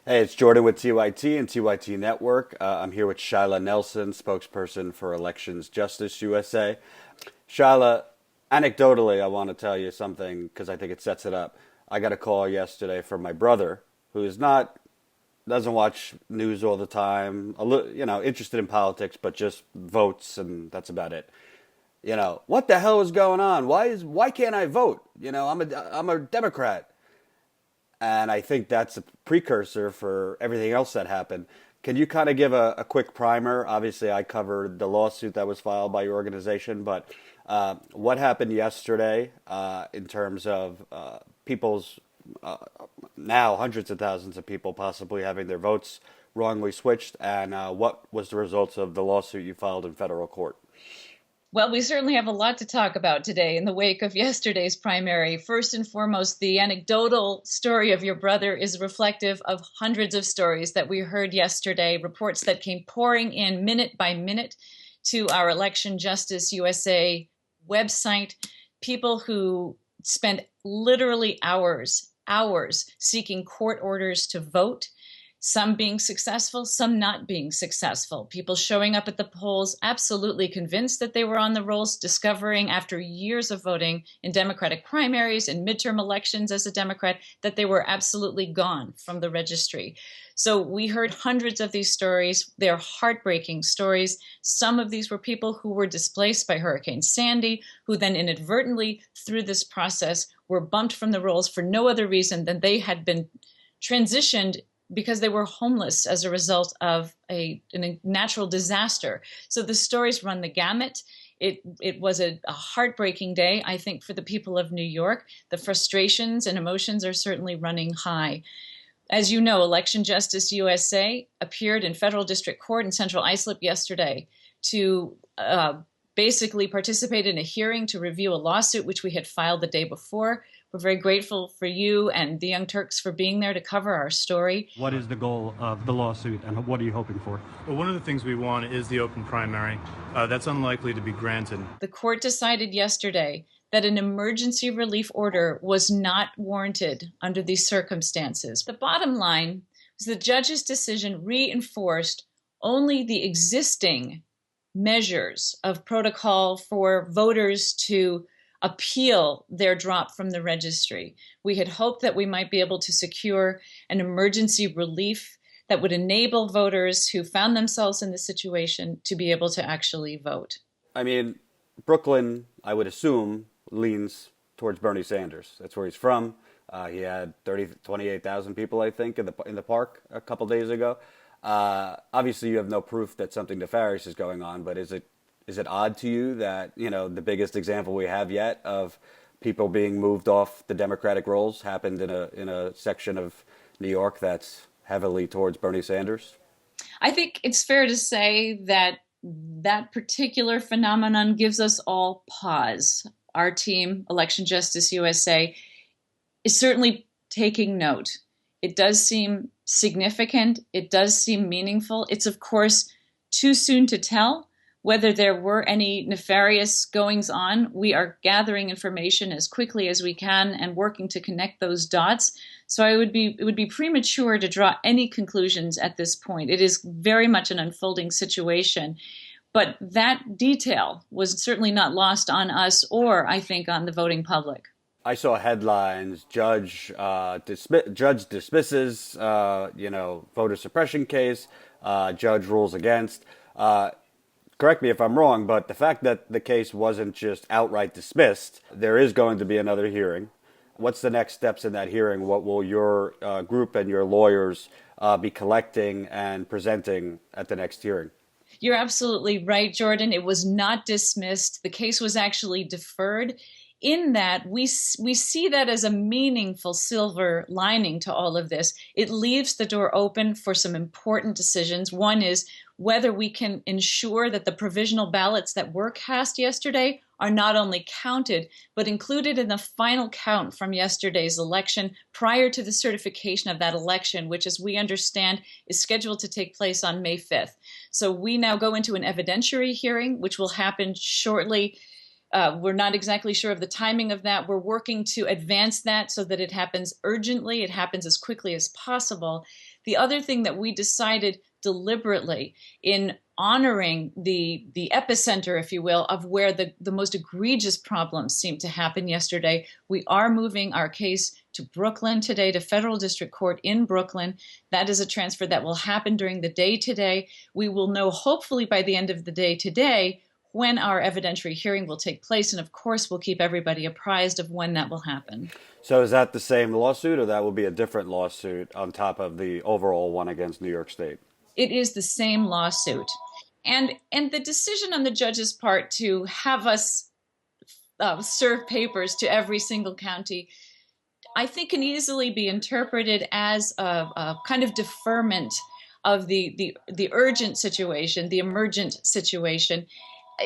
Hey, it's Jordan with TYT and TYT Network. I'm here with Shyla Nelson, spokesperson for Elections Justice USA. Shyla, anecdotally, I want to tell you something because I think it sets it up. I got a call yesterday from my brother, who is not doesn't watch news all the time, interested in politics, but just votes and that's about it. What the hell is going on? Why can't I vote? I'm a Democrat. And I think that's a precursor for everything else that happened. Can you kind of give a quick primer? Obviously, I covered the lawsuit that was filed by your organization, but what happened yesterday in terms of people's now hundreds of thousands of people possibly having their votes wrongly switched, and what was the results of the lawsuit you filed in federal court? Well, we certainly have a lot to talk about today in the wake of yesterday's primary. First and foremost, the anecdotal story of your brother is reflective of hundreds of stories that we heard yesterday, reports that came pouring in minute by minute to our Election Justice USA website, people who spend literally hours seeking court orders to vote. Some being successful, some not being successful. People showing up at the polls absolutely convinced that they were on the rolls, discovering after years of voting in Democratic primaries and midterm elections as a Democrat that they were absolutely gone from the registry. So we heard hundreds of these stories. They're heartbreaking stories. Some of these were people who were displaced by Hurricane Sandy, who then inadvertently, through this process, were bumped from the rolls for no other reason than they had been transitioned because they were homeless as a result of a natural disaster. So the stories run the gamut. It was a heartbreaking day, I think, for the people of New York. The frustrations and emotions are certainly running high. As you know, Election Justice USA appeared in federal district court in Central Islip yesterday to basically participate in a hearing to review a lawsuit which we had filed the day before. We're very grateful for you and the Young Turks for being there to cover our story. What is the goal of the lawsuit and what are you hoping for? Well, one of the things we want is the open primary. That's unlikely to be granted. The court decided yesterday that an emergency relief order was not warranted under these circumstances. The bottom line was the judge's decision reinforced only the existing measures of protocol for voters to appeal their drop from the registry. We had hoped that we might be able to secure an emergency relief that would enable voters who found themselves in this situation to be able to actually vote. I mean, Brooklyn, I would assume, leans towards Bernie Sanders. That's where he's from. He had 28,000 people, I think, in the park a couple days ago. Obviously, you have no proof that something nefarious is going on, but is it odd to you that, the biggest example we have yet of people being moved off the Democratic rolls happened in a section of New York that's heavily towards Bernie Sanders? I think it's fair to say that that particular phenomenon gives us all pause. Our team, Election Justice USA, is certainly taking note. It does seem significant. It does seem meaningful. It's, of course, too soon to tell whether there were any nefarious goings on. We are gathering information as quickly as we can and working to connect those dots. So it would be premature to draw any conclusions at this point. It is very much an unfolding situation. But that detail was certainly not lost on us or, I think, on the voting public. I saw headlines: judge dismisses, voter suppression case. Judge rules against. Correct me if I'm wrong, but the fact that the case wasn't just outright dismissed, there is going to be another hearing. What's the next steps in that hearing? What will your group and your lawyers be collecting and presenting at the next hearing? You're absolutely right, Jordan. It was not dismissed. The case was actually deferred. In that, we see that as a meaningful silver lining to all of this. It leaves the door open for some important decisions. One is whether we can ensure that the provisional ballots that were cast yesterday are not only counted, but included in the final count from yesterday's election prior to the certification of that election, which, as we understand, is scheduled to take place on May 5th. So we now go into an evidentiary hearing, which will happen shortly. We're not exactly sure of the timing of that. We're working to advance that so that it happens urgently. It happens as quickly as possible. The other thing that we decided deliberately in honoring the epicenter, if you will, of where the most egregious problems seem to happen yesterday, we are moving our case to Brooklyn today, to federal district court in Brooklyn. That is a transfer that will happen during the day today. We will know hopefully by the end of the day today when our evidentiary hearing will take place. And of course, we'll keep everybody apprised of when that will happen. So is that the same lawsuit, or that will be a different lawsuit on top of the overall one against New York State? It is the same lawsuit. And the decision on the judge's part to have us serve papers to every single county, I think can easily be interpreted as a kind of deferment of the urgent situation, the emergent situation.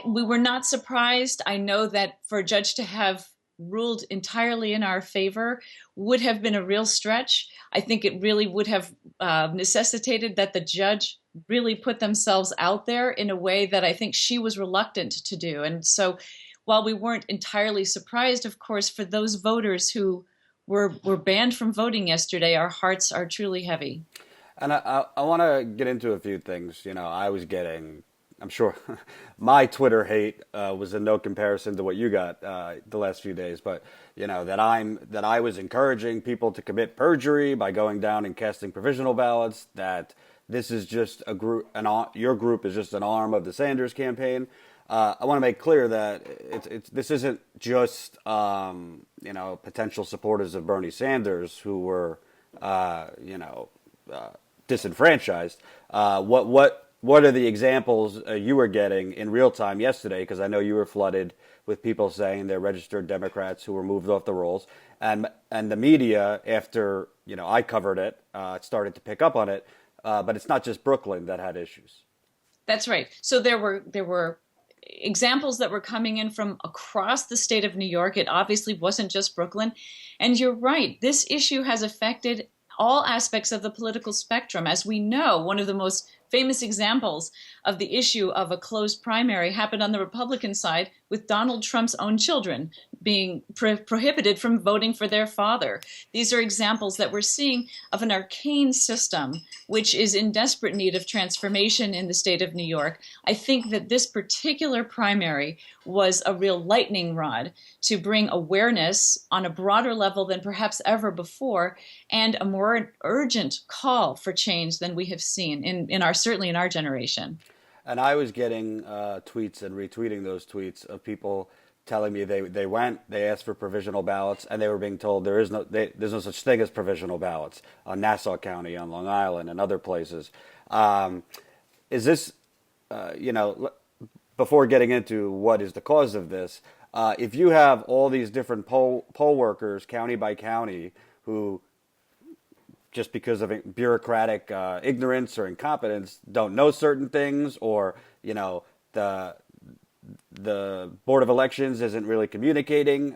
We were not surprised. I know that for a judge to have ruled entirely in our favor would have been a real stretch. I think it really would have necessitated that the judge really put themselves out there in a way that I think she was reluctant to do. And so while we weren't entirely surprised, of course, for those voters who were banned from voting yesterday, our hearts are truly heavy. And I want to get into a few things. You know, I was getting, I'm sure my Twitter hate was in no comparison to what you got the last few days. But, you know, that I was encouraging people to commit perjury by going down and casting provisional ballots, that this is just a group, your group is just an arm of the Sanders campaign. I want to make clear that this isn't just, you know, potential supporters of Bernie Sanders who were, you know, disenfranchised. What are the examples you were getting in real time yesterday? Because I know you were flooded with people saying they're registered Democrats who were moved off the rolls, and the media, after, you know, I covered it, started to pick up on it. But it's not just Brooklyn that had issues. That's right. So there were examples that were coming in from across the state of New York. It obviously wasn't just Brooklyn. And you're right. This issue has affected all aspects of the political spectrum. As we know, one of the most famous examples of the issue of a closed primary happened on the Republican side with Donald Trump's own children being prohibited from voting for their father. These are examples that we're seeing of an arcane system which is in desperate need of transformation in the state of New York. I think that this particular primary was a real lightning rod to bring awareness on a broader level than perhaps ever before, and a more urgent call for change than we have seen certainly in our generation. And I was getting tweets and retweeting those tweets of people telling me they asked for provisional ballots, and they were being told there's no such thing as provisional ballots on Nassau County, on Long Island, and other places. Is this, you know, before getting into what is the cause of this, if you have all these different poll workers, county by county, who just because of bureaucratic ignorance or incompetence don't know certain things, or, you know, the Board of Elections isn't really communicating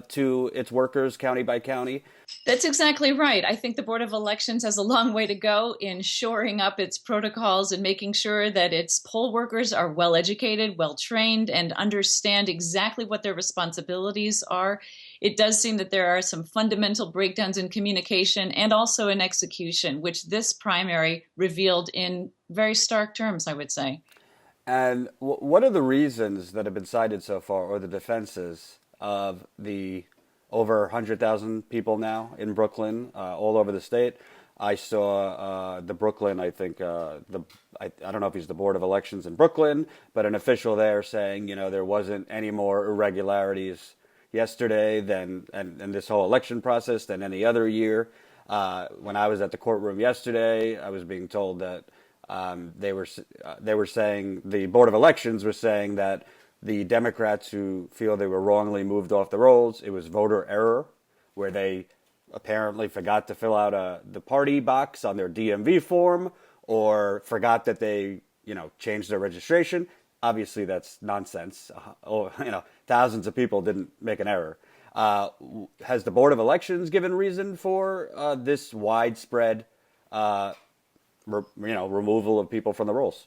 to its workers county by county. That's exactly right. I think the Board of Elections has a long way to go in shoring up its protocols and making sure that its poll workers are well educated, well trained, and understand exactly what their responsibilities are. It does seem that there are some fundamental breakdowns in communication and also in execution, which this primary revealed in very stark terms, I would say. And what are the reasons that have been cited so far, or the defenses of the over 100,000 people now in Brooklyn, all over the state? I saw the Brooklyn, I think, I don't know if he's the Board of Elections in Brooklyn, but an official there saying, you know, there wasn't any more irregularities yesterday and this whole election process than any other year. When I was at the courtroom yesterday, I was being told that they were saying, the Board of Elections was saying that the Democrats who feel they were wrongly moved off the rolls, it was voter error, where they apparently forgot to fill out the party box on their DMV form, or forgot that they, you know, changed their registration. Obviously, that's nonsense. You know, thousands of people didn't make an error. Has the Board of Elections given reason for this widespread removal of people from the rolls?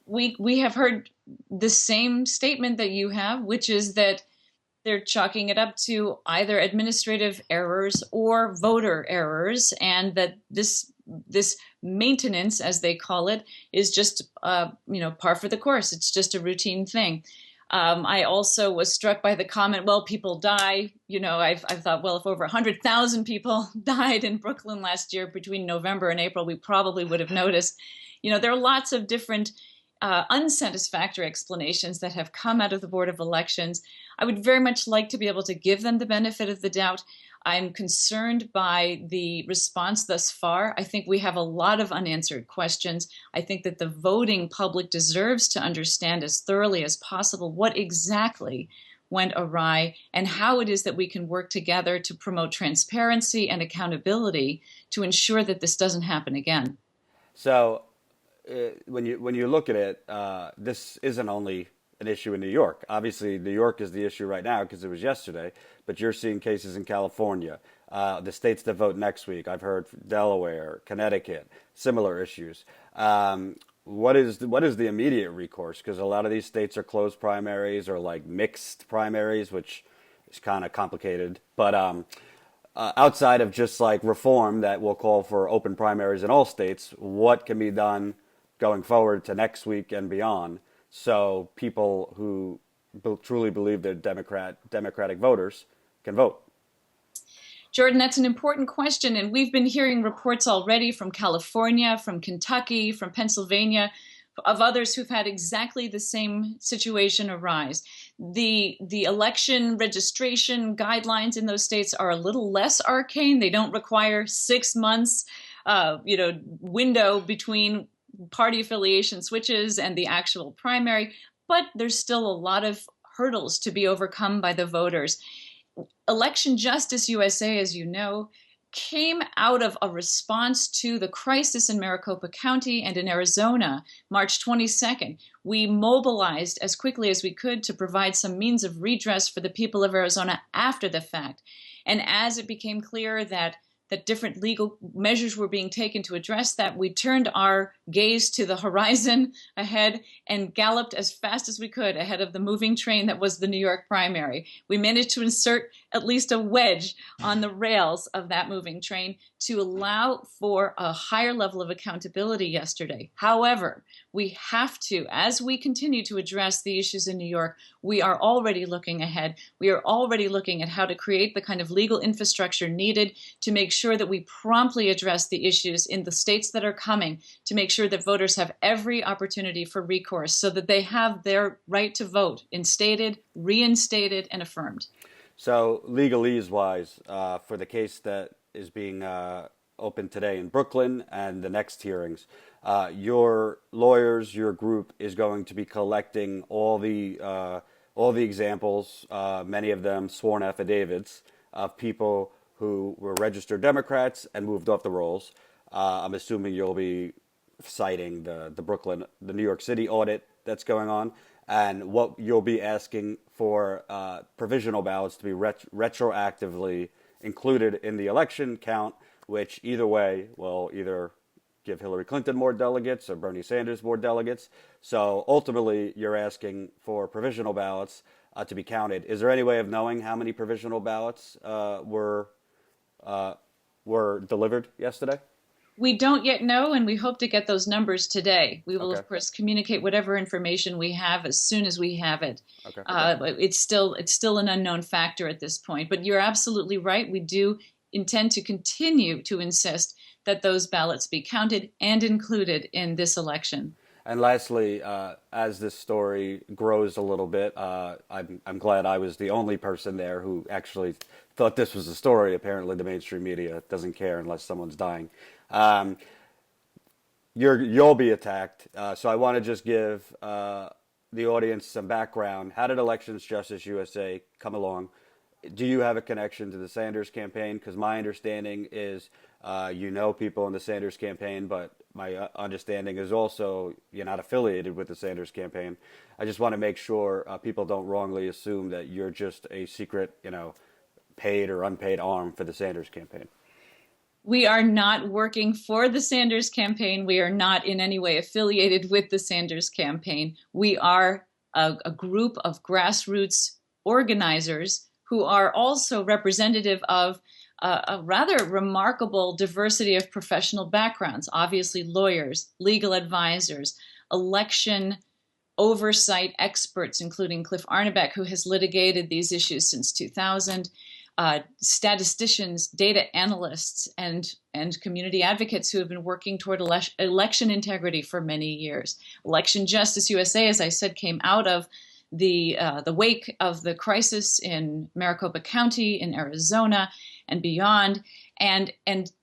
We have heard the same statement that you have, which is that they're chalking it up to either administrative errors or voter errors, and that this this maintenance, as they call it, is just par for the course. It's just a routine thing. I also was struck by the comment, well, people die. I've thought, well, if over 100,000 people died in Brooklyn last year between November and April, we probably would have noticed. There are lots of different unsatisfactory explanations that have come out of the Board of Elections. I would very much like to be able to give them the benefit of the doubt. I'm concerned by the response thus far. I think we have a lot of unanswered questions. I think that the voting public deserves to understand as thoroughly as possible what exactly went awry and how it is that we can work together to promote transparency and accountability to ensure that this doesn't happen again. So when you look at it, this isn't only an issue in New York. Obviously, New York is the issue right now because it was yesterday, but you're seeing cases in California, the states that vote next week. I've heard Delaware, Connecticut, similar issues. What is the immediate recourse? Because a lot of these states are closed primaries or like mixed primaries, which is kind of complicated. But outside of just like reform that will call for open primaries in all states, what can be done going forward to next week and beyond, so people who truly believe they're democratic voters can vote? Jordan, that's an important question, and we've been hearing reports already from California, from Kentucky, from Pennsylvania, of others who've had exactly the same situation arise. The election registration guidelines in those states are a little less arcane. They don't require 6 months, window between party affiliation switches and the actual primary, but there's still a lot of hurdles to be overcome by the voters. Election Justice USA, as you know, came out of a response to the crisis in Maricopa County and in Arizona, March 22nd. We mobilized as quickly as we could to provide some means of redress for the people of Arizona after the fact. And as it became clear that different legal measures were being taken to address that, we turned our gaze to the horizon ahead and galloped as fast as we could ahead of the moving train that was the New York primary. We managed to insert at least a wedge on the rails of that moving train to allow for a higher level of accountability yesterday. However, we have to, as we continue to address the issues in New York, we are already looking ahead. We are already looking at how to create the kind of legal infrastructure needed to make sure that we promptly address the issues in the states that are coming, to make sure that voters have every opportunity for recourse so that they have their right to vote instated, reinstated, and affirmed. So legalese-wise, for the case that is being opened today in Brooklyn and the next hearings, your lawyers, your group is going to be collecting all the examples, many of them sworn affidavits of people who were registered Democrats and moved off the rolls. I'm assuming you'll be citing the New York City audit that's going on, and what you'll be asking for provisional ballots to be retroactively included in the election count, which either way will either give Hillary Clinton more delegates or Bernie Sanders more delegates. So ultimately, you're asking for provisional ballots to be counted. Is there any way of knowing how many provisional ballots were delivered yesterday? We don't yet know, and we hope to get those numbers today. We will, Okay. of course, communicate whatever information we have as soon as we have it. Okay. It's still an unknown factor at this point. But you're absolutely right. We do intend to continue to insist that those ballots be counted and included in this election. And lastly, as this story grows a little bit, I'm glad I was the only person there who actually thought this was a story. Apparently, the mainstream media doesn't care unless someone's dying. You'll be attacked. So I want to just give the audience some background. How did Elections Justice USA come along? Do you have a connection to the Sanders campaign? Because my understanding is people in the Sanders campaign, but my understanding is also you're not affiliated with the Sanders campaign. I just want to make sure people don't wrongly assume that you're just a secret, paid or unpaid arm for the Sanders campaign. We are not working for the Sanders campaign. We are not in any way affiliated with the Sanders campaign. We are a group of grassroots organizers who are also representative of a rather remarkable diversity of professional backgrounds, obviously lawyers, legal advisors, election oversight experts, including Cliff Arnebeck, who has litigated these issues since 2000, statisticians, data analysts, and community advocates who have been working toward election integrity for many years. Election Justice USA, as I said, came out of the wake of the crisis in Maricopa County in Arizona and beyond, and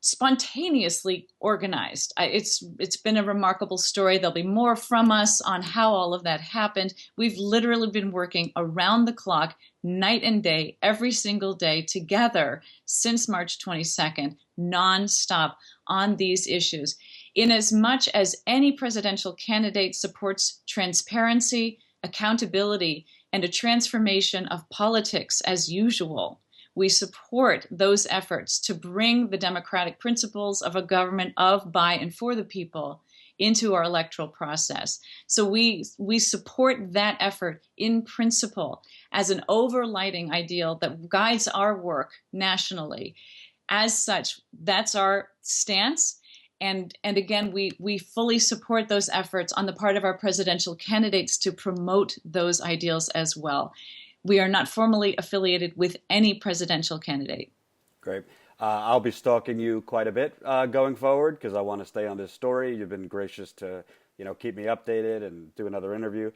spontaneously organized. It's been a remarkable story. There'll be more from us on how all of that happened. We've literally been working around the clock, night and day, every single day together since March 22nd, nonstop on these issues. In as much as any presidential candidate supports transparency, accountability, and a transformation of politics as usual, we support those efforts to bring the democratic principles of a government of, by, and for the people into our electoral process. So we support that effort in principle as an overlighting ideal that guides our work nationally. As such, that's our stance. And again, we fully support those efforts on the part of our presidential candidates to promote those ideals as well. We are not formally affiliated with any presidential candidate. Great. I'll be stalking you quite a bit going forward because I want to stay on this story. You've been gracious to, keep me updated and do another interview.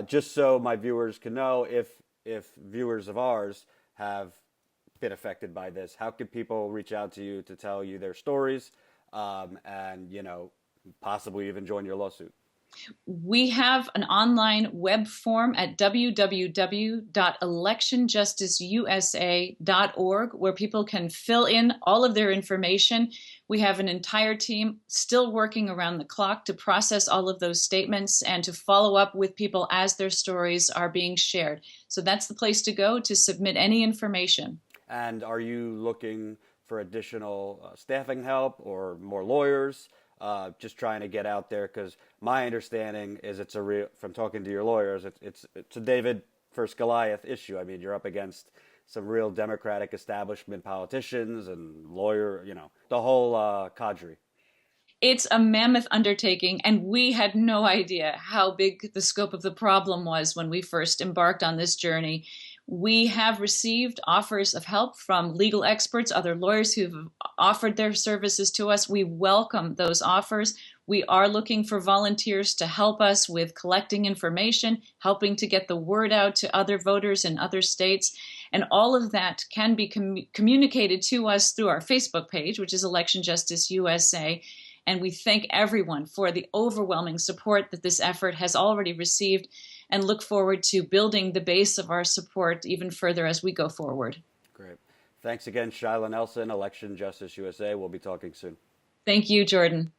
Just so my viewers can know, if viewers of ours have been affected by this, how can people reach out to you to tell you their stories and, possibly even join your lawsuit? We have an online web form at www.electionjusticeusa.org where people can fill in all of their information. We have an entire team still working around the clock to process all of those statements and to follow up with people as their stories are being shared. So that's the place to go to submit any information. And are you looking for additional staffing help or more lawyers? Just trying to get out there, because my understanding is it's a real, from talking to your lawyers, it's a David versus Goliath issue. I mean, you're up against some real Democratic establishment politicians and the whole cadre. It's a mammoth undertaking, and we had no idea how big the scope of the problem was when we first embarked on this journey. We have received offers of help from legal experts, other lawyers who've offered their services to us. We welcome those offers. We are looking for volunteers to help us with collecting information, helping to get the word out to other voters in other states. And all of that can be communicated to us through our Facebook page, which is Election Justice USA. And we thank everyone for the overwhelming support that this effort has already received, and look forward to building the base of our support even further as we go forward. Great. Thanks again, Shyla Nelson, Election Justice USA. We'll be talking soon. Thank you, Jordan.